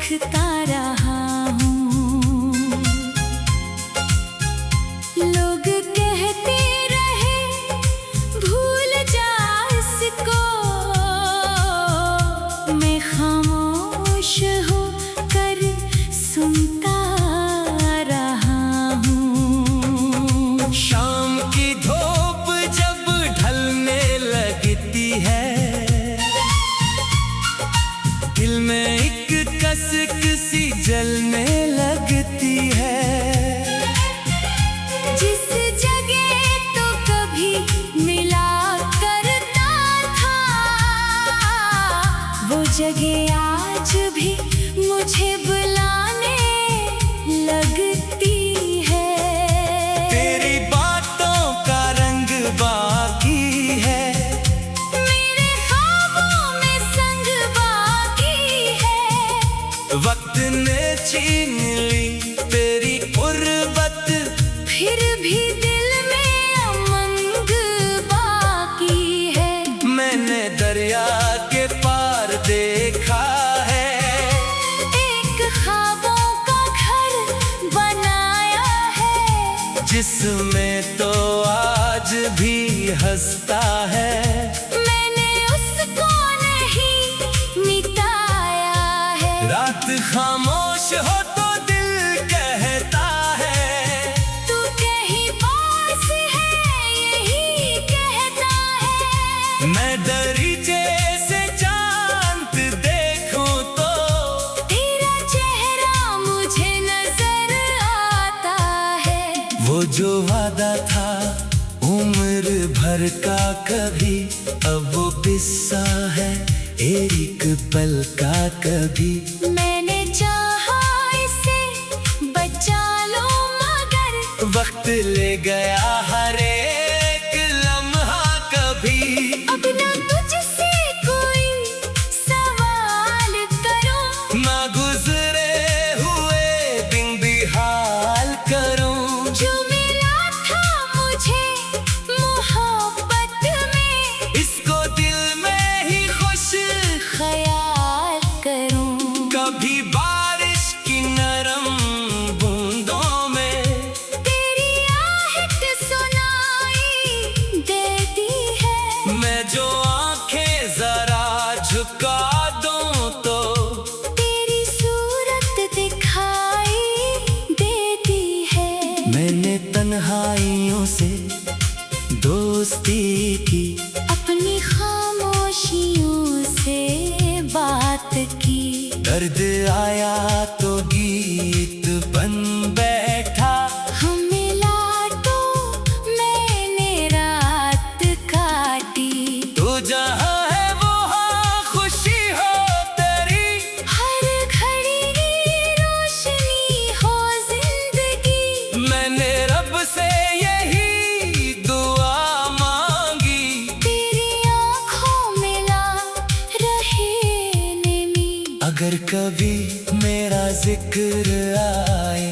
सीखता रहा हूँ। लोग कहते रहे भूल जा इसको, मैं खामोश होकर सुनता रहा हूँ। शाम की धूप जब ढलने लगती है, दिल में एक कसक सी जलने लगती है। जिस जगह तो कभी मिला करता था, वो जगह आज भी मुझे बुलाने लगती है। तेरी बातों का रंग बाकी है, मेरे ख्वाबों में संग बाकी है। वक्त ने छीन ली तेरी गुर्बत, फिर भी दिल में उमंग बाकी है। मैंने दरिया के पार देखा है, एक ख्वाबों का घर बनाया है, जिसमें तो आज भी हंसता है। मैंने उसको नहीं मिटाया है। रात खामोश हो तो दिल कहता है, तू कहीं पास है यही कहता है। मैं दरीचे से चांद देखूं तो तेरा चेहरा मुझे नजर आता है। वो जो वादा था उम्र भर का कभी, अब वो किस्सा है एक पल का कभी। मैंने चाहा इसे बचा लो, मगर वक्त ले गया हर एक लम्हा कभी। अब ना तुझसे कोई सवाल करूं, ना गुजरे हुए दिन भी हाल करूं। जो मिला था मुझे मोहब्बत में, इसको दिल में ही खुश ख्याल करूं। कभी बारिश की नरम बूंदों में तेरी आहट सुनाई देती है। मैं जो आंखें जरा झुका दूं तो तेरी सूरत दिखाई देती है। मैंने तन्हाइयों से दोस्ती की, अपनी खामोशियों से बात की। दर्द आया तो गीत बन बैठा, हम मिला तो मैंने रात काटी। तू जहाँ है वो हाँ खुशी हो तेरी, हर घड़ी की रोशनी हो जिंदगी। मैंने रब से यही दुआ मांगी। तेरी आँखों में ला रहे नेमी। अगर कभी मेरा जिक्र आए,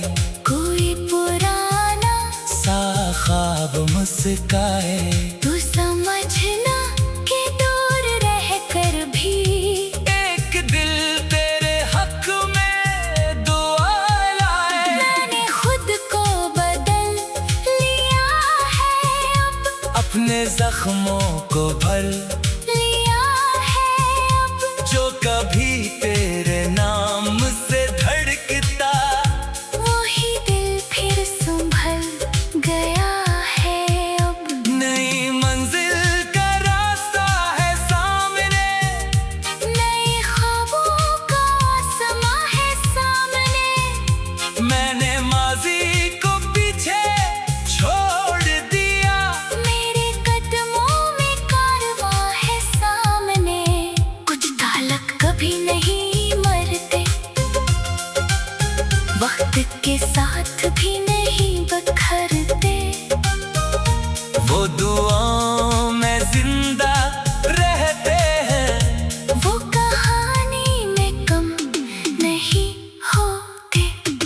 कोई पुराना सा ख्वाब मुस्काए, तू समझना कि दूर रह कर भी एक दिल तेरे हक में दुआ लाए। मैंने खुद को बदल लिया है। अब अपने जख्मों को भर लिया है। अब जो कभी तेरे नाम से धड़कता, वही दिल फिर संभल गया है। अब नई मंजिल का रास्ता है सामने, नए ख्वाबों का समा है सामने। मैंने माजी को पीछे छोड़ दिया, मेरे कदमों में कारवां है सामने। कुछ ताल्लुक कभी नहीं मरते, वक्त के साथ भी नहीं बखरते। वो दुआओं में जिंदा रहते हैं, वो कहानी में कम नहीं होते।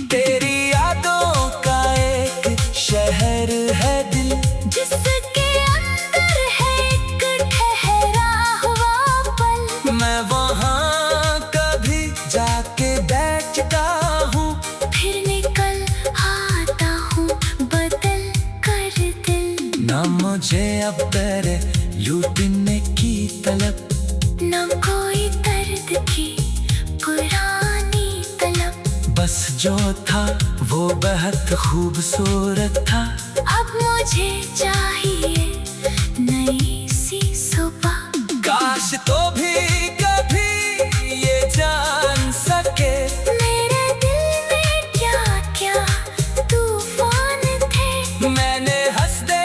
तेरी यादों का एक शहर है दिल, जिसके अंदर है एक ठहरा हुआ पल। मैं वहाँ कभी जाके बैठ बचता हूँ, फिर निकल आता हूँ बदल कर दिल। ना मुझे अब तेरे लूटने की तलब, न कोई दर्द की पुरानी तलब। बस जो था वो बहुत खूबसूरत था। अब मुझे चाहिए नई सी सुबह। काश तो भी कभी ये जान सके, मेरे दिल में क्या क्या तूफान थे। मैंने हंसते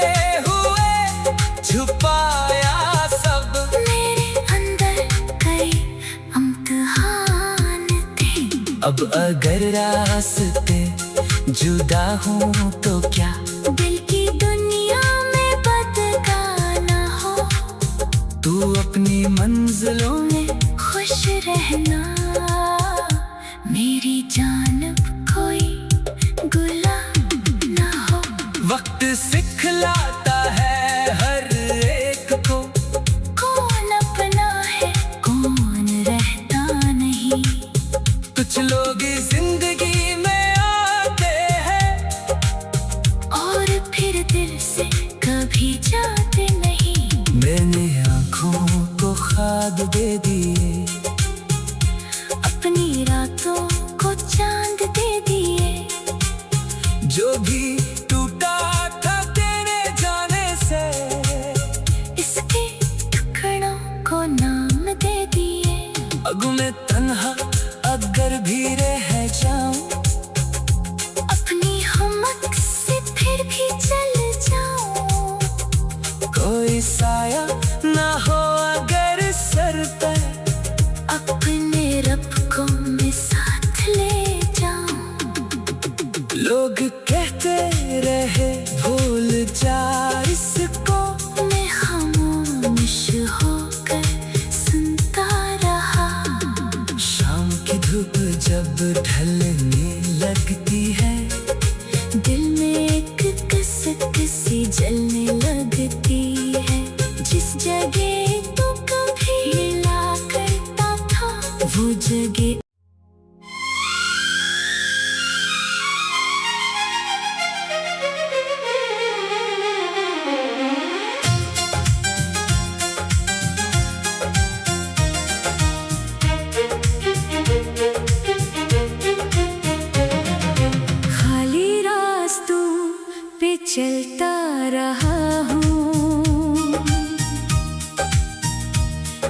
हुए छुपाया सब, मेरे अंदर कई इम्तिहान थे। अब अगर रास्ते जुदा हूँ तो क्या, दिल की दुनिया में बदगाना हो। तू अपनी मंजिलों में खुश रहना, मेरी जानब कोई गुलाम ना हो। वक्त सिखलाता है हर एक को, कौन अपना है कौन रहता नहीं। कुछ लोग जिंदगी में आते हैं और फिर दिल से कभी जाते नहीं। मैंने आँखों को ख्वाब दे दिए, अपनी रातों को चांद दे दिए। जो भी टूटा था तेरे जाने से, इसके टुकड़ों को नाम दे दिए। अग में तन्हा अगर भी रह जाऊं, अपनी हिम्मत से फिर भी चल जाऊं। कोई साया ना हो अगर सर पर, अपने रब को मैं साथ ले जाऊं। लोग कहते रहे भूल जा इसको, मैं खामोश होकर सुनता रहा। शाम की धूप जब ढलने लगती है, दिल में एक कसक सी जलने लगती है। जिस जगह तू कभी मिला करता था वो जगह खाली रास्तों पे चलता रहा हूँ।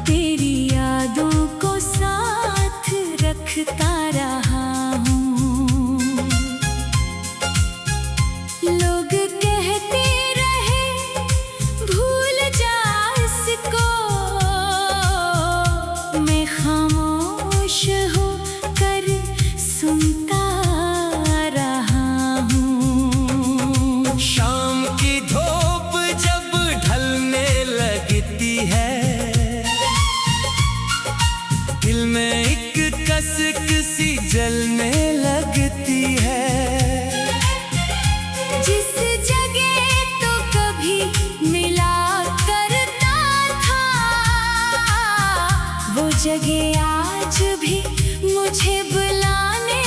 तेरी यादों को साथ रखता रहा हूँ। लोग कहते रहे भूल जा इसको, मैं खामोश होकर सुनता रहा हूँ। शाम की धूप जब ढलने लगती है, दिल में एक कसक सी जलने लगती है। जिस जगह तो कभी मिला करता था वो जगह आज भी मुझे बुलाने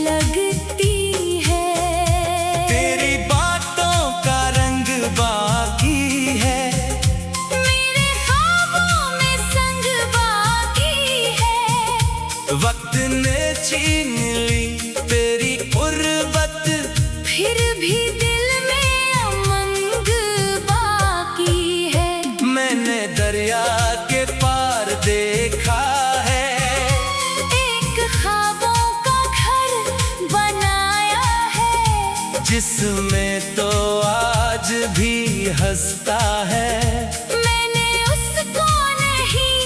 लगती है। तेरी बातों का रंग बाकी है, मेरे ख्वाबों में संग बाकी है। वक्त ने छीन ली तेरी गुर्बत, फिर भी दिल में उमंग बाकी है। मैंने दरिया के पार देखा है, एक ख्वाबों का घर बनाया है। जिसमें तो आज भी हंसता है। मैंने उसको नहीं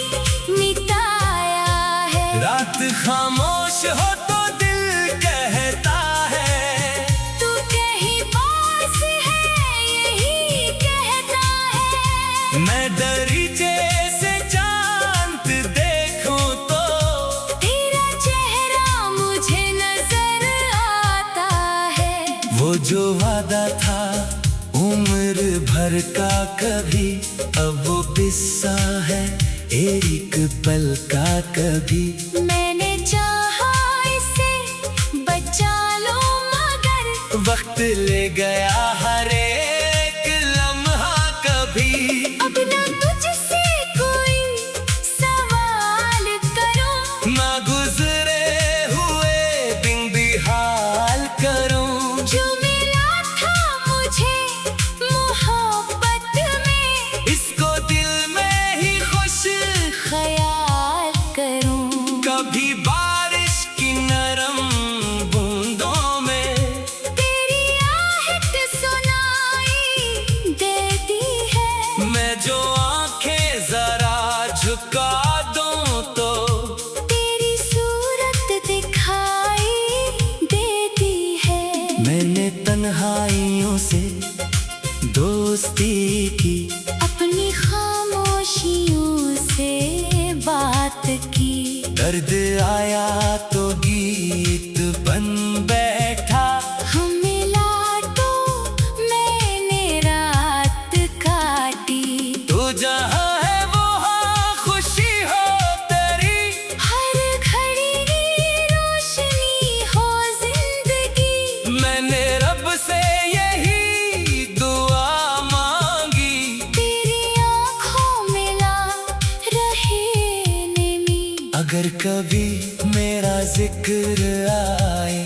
मिटाया है। रात खामोश हो तो दिल कहता है, तू कहीं पास है यही कहता है। मैं दरीचे से चांद देखूं तो, तेरा चेहरा मुझे नजर आता है। वो जो वादा था उम्र भर का कभी, अब वो किस्सा है एक पल का कभी। मैंने चाहा इस वक्त ले गया हर एक लम्हा कभी। अब ना तुझसे कोई सवाल करूं, ना गुजरे हुए दिन भी हाल करूं। जो मिला था मुझे मोहब्बत में, इसको दिल में ही खुश ख्याल करूं। कभी बारिश की नरम बूंदों में तेरी आहट सुनाई देती है। मैं जो आंखें जरा झुका दूं तो तेरी सूरत दिखाई देती है। मैंने तन्हाइयों से दोस्ती की, अपनी खामोशियों से बात की। दर्द आया तो गीत बन बैठा। हम मिला तो मैंने रात काटी। तू जहाँ है वहाँ खुशी हो तेरी, हर घड़ी की रोशनी हो जिंदगी। मैंने रब से यही दुआ मांगी। तेरी आँखों में ला रहे नेमी। अगर कभी मेरा जिक्र आए,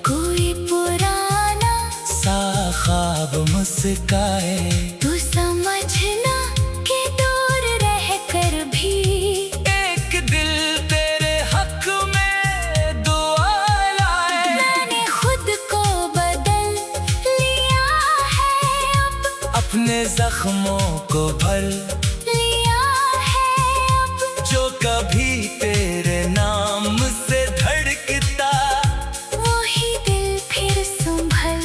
कोई पुराना सा ख्वाब मुस्काए, तू समझना कि दूर रह कर भी एक दिल तेरे हक में दुआ लाए। मैंने खुद को बदल लिया है अब, अपने जख्मों को भर लिया है अब। जो कभी तेरे नाम से धड़कता, वही दिल फिर संभल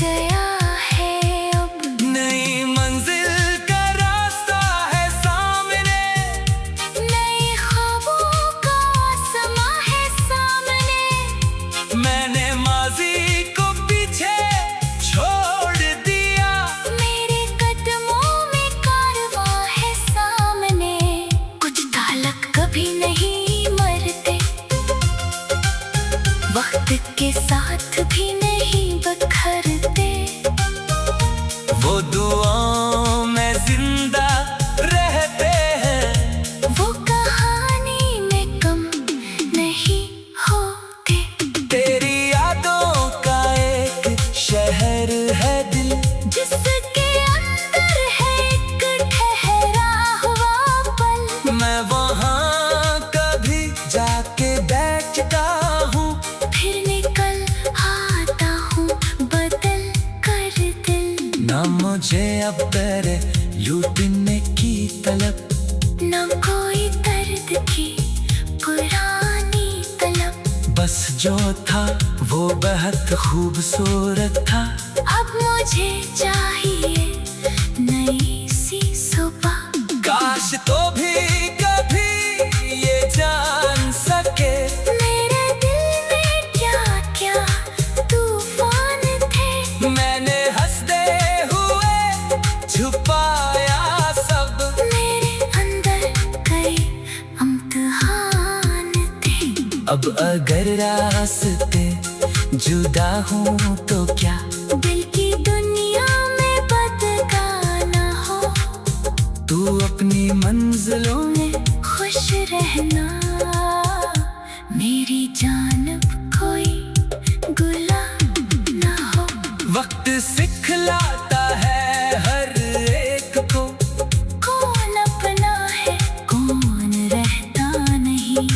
गया है अब। नई मंजिल का रास्ता है सामने, नए ख्वाबों का समा है सामने। मैंने माजी को पीछे छोड़ दिया। मेरे कदमों में कारवां है सामने। कुछ ताल्लुक कभी नहीं मरते, वक्त के साथ भी नहीं बखरते। वो दुआओं में जिंदा रहते हैं, वो कहानी में कम नहीं होते। तेरी यादों का एक शहर है दिल, जिसके अंदर है एक ठहरा हुआ पल। मैं वहाँ कभी जाके बैठता हूँ। फिर निकल आता हूँ बदल कर दिल। ना मुझे अब तेरे लूटने की तलब, न कोई दर्द की पुरानी तलब। बस जो था वो बहुत खूबसूरत था। अब मुझे चाहिए नई सी सुबह। काश तो भी कभी ये जान सके, मेरे दिल में क्या क्या तूफान थे। मैंने हंसते हुए छुपाया सब। मेरे अंदर कई इम्तिहान थे। अब अगर रास्ते जुदा हूँ तो क्या, दिल की दुनिया में बदगाना हो। तू अपनी मंजिलों में खुश रहना, मेरी जानब कोई गुलाम ना हो। वक्त सिखलाता है हर एक को, कौन अपना है कौन रहता नहीं।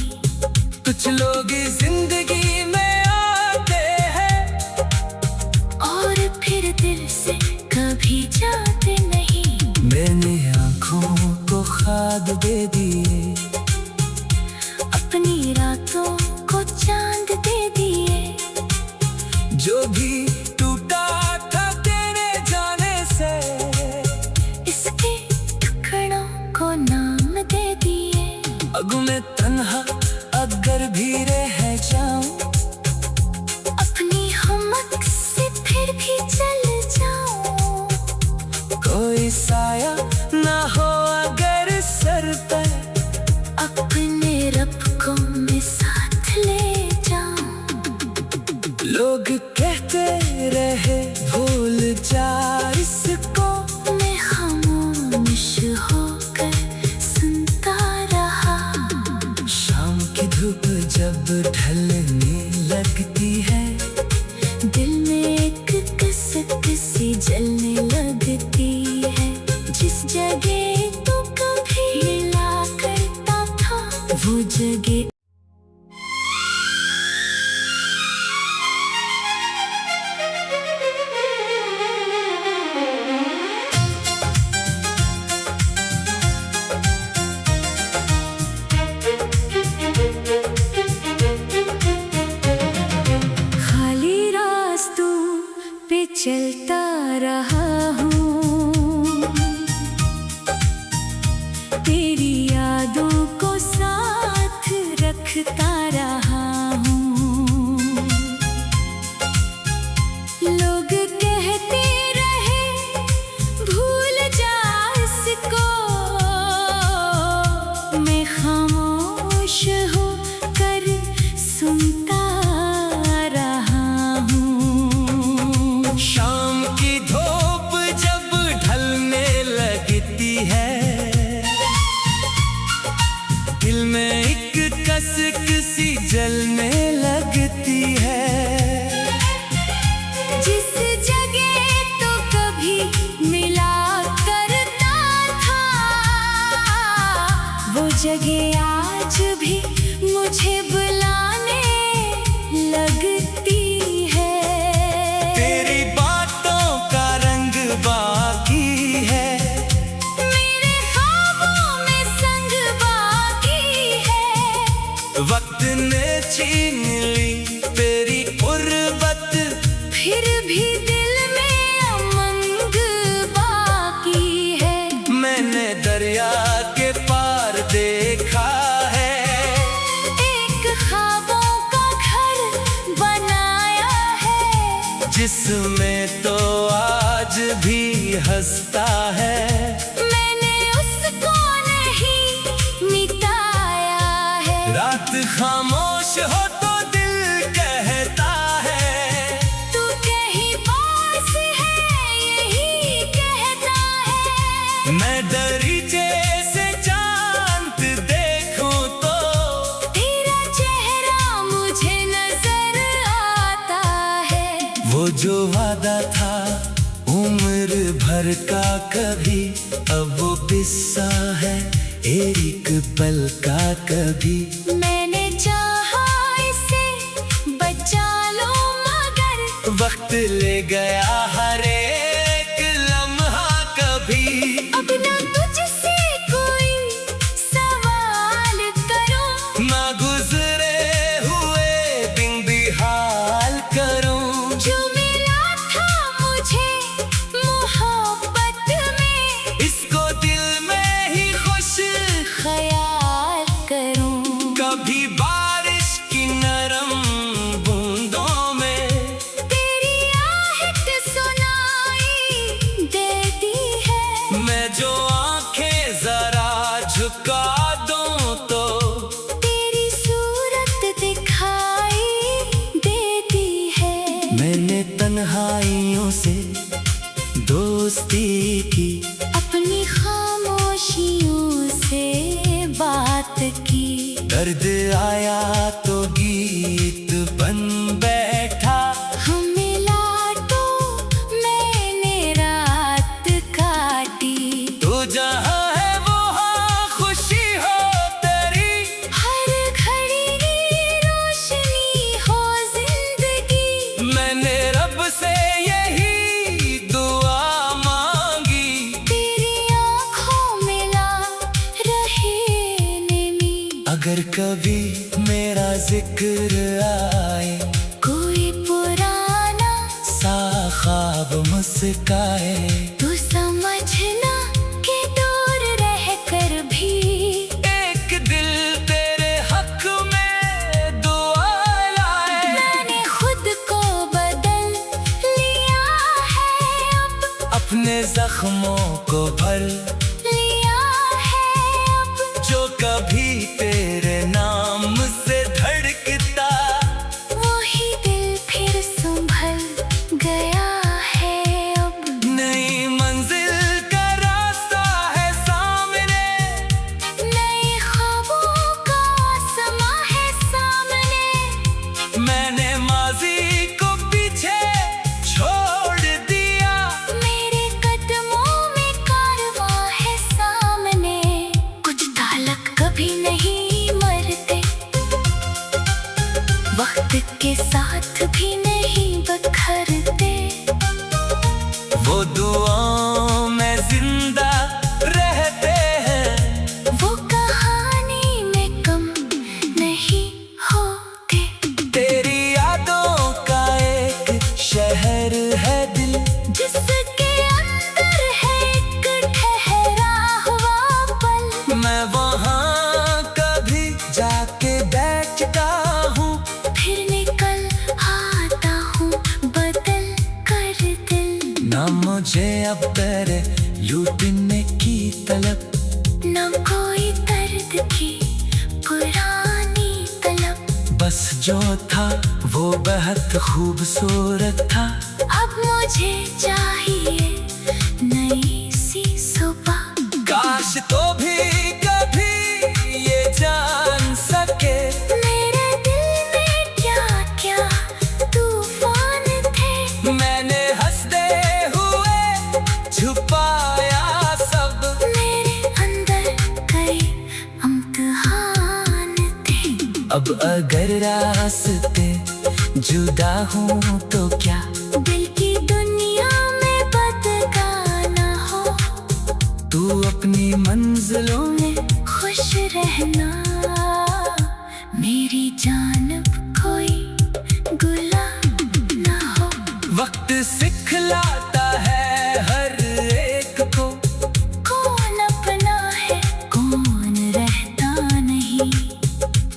कुछ लोग जिंदगी में आते हैं और फिर दिल से कभी जाते नहीं। मैंने आँखों को ख्वाब दे दिए, अपनी रातों को चांद दे दिए। जो भी टूटा था तेरे जाने से, इसके टुकड़ों को नाम दे दिए। अब मैं तन्हा अगर भी रह जाऊं, अपनी हमक से फिर भी चल जाऊं। कोई साया ना हो अगर सर पर, अपने रब को मैं साथ ले जाऊं। लोग कहते सुनते रहे, भूल जा इसको। मैं खामोश होकर सुनता रहा। शाम की धूप जब ढलने लगती है, दिल में एक कसक सी जलने लगती है। जिस जगह तू कभी मिला करता था, वो जगह खाली रास्तों पे चलता रहा हूँ, तेरी यादों को साथ रखता रहा हूँ। लोग कहते रहे भूल जा इसको, मैं खामोश होकर सुनता रहा हूँ। शाम की धूप जब ढलने लगती है, दिल में एक कसक सी जलने लगती है। जिस जगह तो कभी मिला करता था, वो जगह आज भी मुझे बुलाने लगती है। तेरी बातों का रंग बाकी है, मेरे ख्वाबों में संग बाकी है। वक्त ने छीन ली तेरी गुर्बत, फिर भी दिल में उमंग बाकी है। मैंने दरिया के पार देखा है, एक ख्वाबों का घर बनाया है, जिसमें तो आज भी हंसता है। मैंने उसको नहीं मिटाया है। रात खामोश हो तो दिल कहता है, तू कहीं पास है यही कहता है। मैं दरीचे से चांद देखूं तो तेरा चेहरा मुझे नजर आता है। वो जो वादा था उम्र भर का कभी, अब वो किस्सा है एक पल का कभी। मैंने चाहा इसे बचा लो, मगर वक्त ले गया हर एक लम्हा कभी। अब ना तुझसे कोई सवाल करूं, ना गुजरे हुए दिन भी हाल करूं। जो मिला था मुझे मोहब्बत में, इसको दिल में ही खुश ख्याल करूं। कभी बारिश की नरम बूंदों में तेरी आहट सुनाई देती है। मैं जो आंखें जरा झुका दूं तो तेरी सूरत दिखाई देती है। मैंने तन्हाइयों से दोस्ती की, अपनी खामोशियों से बात की। दर्द आया तो गीत बन बैठा, हम मिला तो मैंने रात काटी। तू जहाँ है वो हाँ खुशी हो तेरी, हर घड़ी रोशनी हो जिंदगी। मैंने रब से यही दुआ मांगी। तेरी आँखों में ला रहे नेमी। अगर कभी मेरा जिक्र आए, कोई पुराना सा ख्वाब मुस्काए, तू समझना कि दूर रह कर भी एक दिल तेरे हक में दुआ लाए। मैंने खुद को बदल लिया है। अब अपने जख्मों को भर लिया है। अब जो कभी तेरे नाम से धड़कता, वही दिल फिर संभल मैंने माजी को पीछे छोड़ दिया। मेरे कदमों में कारवां है सामने, कुछ तालक कभी नहीं मरते, वक्त के साथ भी नहीं बखरते। वो दुआओं में जिंदा रहते हैं, वो कहानी में कम नहीं होते। तेरी यादों का एक शहर है दिल, जिसके अंदर है एक ठहरा हुआ पल। मैं वहाँ कभी जाके बैठता हूँ, फिर निकल आता हूँ बदल कर दिल। ना मुझे अब तेरे लूटने की तलब, न कोई दर्द की पुरानी तलब। बस जो था वो बहुत खूबसूरत था। अब मुझे चाहिए नई सी सुबह। काश तो भी कभी ये जान सके, मेरे दिल में क्या क्या तूफान थे। मैंने हंसते हुए छुपाया सब, मेरे अंदर कई इम्तिहान थे। अब अगर रास्ते जुदा हूँ तो क्या, दिल की दुनिया में बदगाना हो। तू अपनी मंजिलों में खुश रहना, मेरी जानब कोई गुलाम ना हो। वक्त सिखलाता है हर एक को, कौन अपना है कौन रहता नहीं।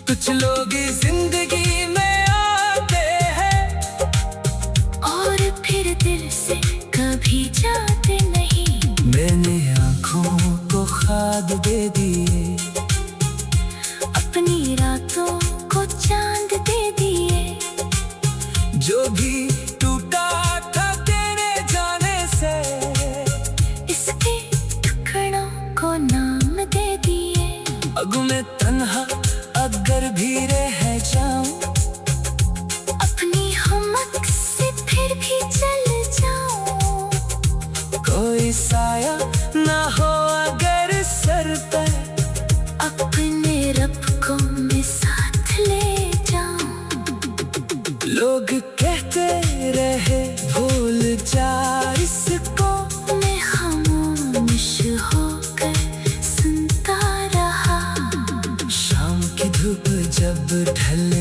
कुछ लोग जिंदगी में आते हैं और फिर दिल से कभी जाते नहीं। मैंने आँखों को ख्वाब दे दिए, अपनी रातों को चांद दे दिए। जो भी टूटा था तेरे जाने से, इसके टुकड़ों को नाम दे दिए। अब मैं तन्हा अगर भी रह जाऊं, अपनी हमक से फिर भी चल जाऊं। कोई साया ना हो अगर सर पर, अपने रब को मैं साथ ले जाऊं। लोग कहते रहे भूल जा इसको, मैं खामोश होकर सुनता रहा। शाम की धूप जब ढल